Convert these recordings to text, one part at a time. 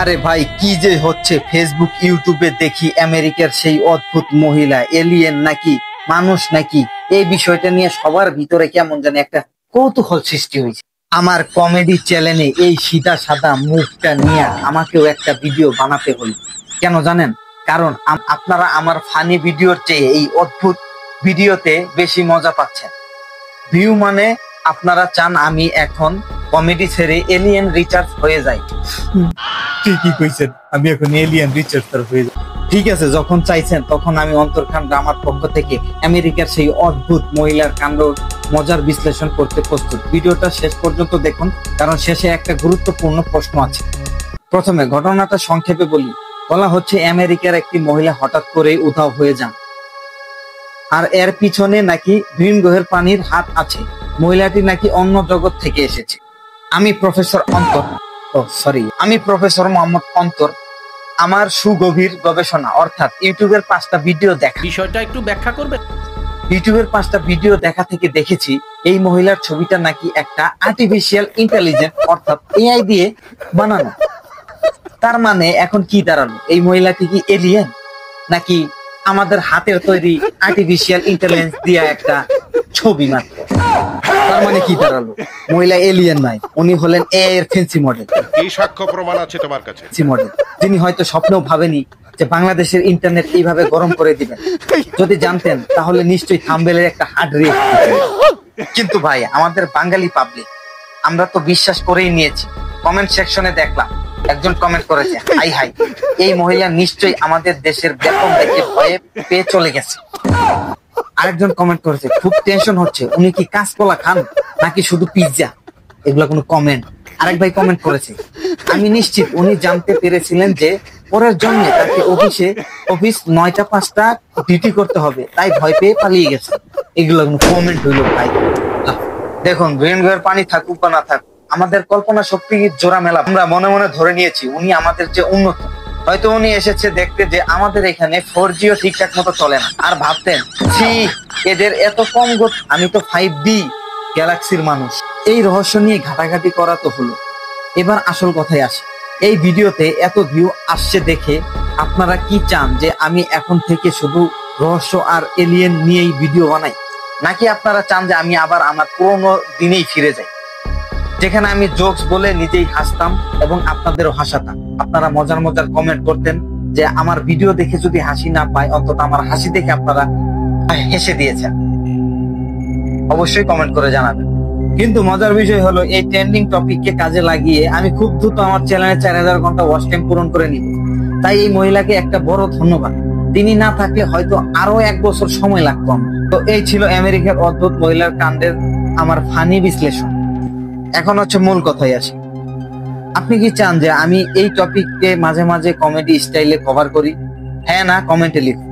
আরে ভাই কি যে হচ্ছে, ফেসবুক ইউটিউবে দেখি আমেরিকার সেই অদ্ভুত মহিলা এলিয়েন নাকি মানুষ নাকি, এই বিষয়টা নিয়ে সবার ভিতরে কেমন জানি একটা কৌতূহল সৃষ্টি হয়েছে। আমার কমেডি চ্যানেলে এই সিধা সাদা মুখটা নিয়ে আমাকেও একটা ভিডিও বানাতে হলো। কেন জানেন? কারণ আপনারা আমার ফানি ভিডিওর চেয়ে এই অদ্ভুত ভিডিওতে বেশি মজা পাচ্ছেন। ভিউ মানে আপনারা চান আমি এখন কমেডি ছেড়ে এলিয়েন রিচার্জ হয়ে যাই। ঠিকই কইছেন, আমি এখন এলিয়েন রিচার্জ হয়ে যাই। ঠিক আছে, যখন চাইছেন তখন আমি অন্তর খান ড্রামার পক্ষ থেকে আমেরিকার সেই অদ্ভুত মহিলার কাণ্ড মজার বিশ্লেষণ করতে প্রস্তুত। ভিডিওটা শেষ পর্যন্ত দেখুন, কারণ শেষে একটা গুরুত্বপূর্ণ প্রশ্ন আছে। প্রথমে ঘটনাটা সংক্ষেপে বলা হচ্ছে আমেরিকার একটি মহিলা হঠাৎ করে উধাও হয়ে যান, আর এর পিছনে নাকি ভিন গ্রহের প্রাণীর হাত আছে। মহিলাটি নাকি অন্য জগৎ থেকে এসেছে। আমি প্রফেসর মোহাম্মদ অন্তর আমার সুগভীর গবেষণা অর্থাৎ ইউটিউবের 5টা ভিডিও দেখা, বিষয়টা একটু ব্যাখ্যা করবে। ইউটিউবের 5টা ভিডিও দেখা থেকে দেখেছি এই মহিলার ছবিটা নাকি একটা আর্টিফিশিয়াল ইন্টেলিজেন্স অর্থাৎ এআই দিয়ে বানানো। তার মানে এখন কি দাঁড়ালো, এই মহিলাটি কি এলিয়েন নাকি আমাদের হাতের তৈরি আর্টিফিশিয়াল ইন্টেলিজেন্স দিয়ে একটা ছবি মাত্র? তার মানে কি দাঁড়ালো, মহিলা এলিয়েন নাই, উনি হলেন এআই এর ফ্যান্সি মডেল। কি সাক্ষ্য প্রমাণ আছে তোমার কাছে? মডেল যিনি হয়তো স্বপ্নেও ভাবেনি যে বাংলাদেশের ইন্টারনেট এইভাবে গরম করে দিবেন। যদি জানতেন তাহলে নিশ্চয়ই থাম্বনেলের একটা হার্ড রিয়েক্ট। কিন্তু ভাই আমাদের বাঙালি পাবলিক আমরা তো বিশ্বাস করেই নিয়েছি। কমেন্ট সেকশনে দেখলাম একজন কমেন্ট করেছে, হাই হাই এই মহিলা নিশ্চয়ই আমাদের দেশের বেতন দেখে ভয়ে পেয়ে চলে গেছে। আরেকজন কমেন্ট করেছে, খুব টেনশন হচ্ছে, উনি কি কাঁচকলা খান নাকি শুধু পিৎজা? এগুলা কোনো কমেন্ট? আরেক ভাই কমেন্ট করেছে, আমি নিশ্চিত উনি জানতে পেরেছিলেন যে পরের জন্মে তাকে অফিস 9টা 5টা ডিউটি করতে হবে, তাই ভয় পেয়ে পালিয়ে গেছে। এগুলো কোনো কমেন্ট হইলো ভাই? দেখুন, ব্রেন ঘরের পানি থাকুক বা না থাকুক, আমাদের কল্পনা শক্তি জোড়া মেলা। আমরা মনে মনে ধরে নিয়েছি উনি আমাদের যে উন্নত। হয়তো উনি এসেছে দেখতে যে আমাদের এখানে 4Gও ঠিকঠাক মতো চলে না, আর ভাবতেন এদের এত কম গতি, আমি তো 5D গ্যালাক্সির মানুষ। এই রহস্য নিয়ে ঘাটাঘাটি করা তো হলো, এবার আসল কথায় আসে। এই ভিডিওতে এত ভিউ আসছে দেখে আপনারা কি চান যে আমি এখন থেকে শুধু রহস্য আর এলিয়েন নিয়েই ভিডিও বানাই, নাকি আপনারা চান যে আমি আবার আমার পুরোনো দিনেই ফিরে যাই, যেখানে আমি জোকস বলে নিজেই হাসতাম এবং আপনাদেরও হাসাতাম? আপনারা মজার মজার কমেন্ট করতেন যে আমার ভিডিও দেখে যদি হাসি না পায়, অন্তত আমার হাসি দেখে আপনারা হেসে দিয়েছেন। অবশ্যই কমেন্ট করে জানাবেন। কিন্তু মজার বিষয় হলো এই ট্রেন্ডিং টপিককে কাজে লাগিয়ে আমি খুব দ্রুত আমার চ্যানেলে 4000 ঘন্টা ওয়াচ টাইম পূরণ করে নিব। তাই এই মহিলাকে একটা বড় ধন্যবাদ। তিনি না থাকলে হয়তো আরো 1 বছর সময় লাগতো। তো এই ছিল আমেরিকার অদ্ভুত মহিলার কাণ্ডের আমার ফানি বিশ্লেষণ। এখন হচ্ছে মূল কথায় আসি। আপনি কি চান যে আমি এই টপিককে মাঝে মাঝে কমেডি স্টাইলে কভার করি? হ্যাঁ না কমেন্টে লিখুন।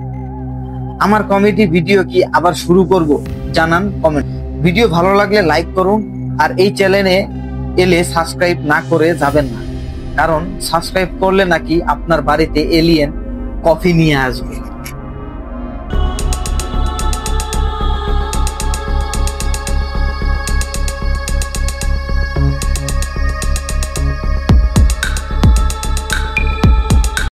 আমার কমেডি ভিডিও কি আবার শুরু করব? জানান কমেন্ট। ভিডিও ভালো লাগলে লাইক করুন, আর এই চ্যানেলে এলে সাবস্ক্রাইব না করে যাবেন না, কারণ সাবস্ক্রাইব করলে নাকি আপনার বাড়িতে এলিয়েন কফি নিয়ে আসবে।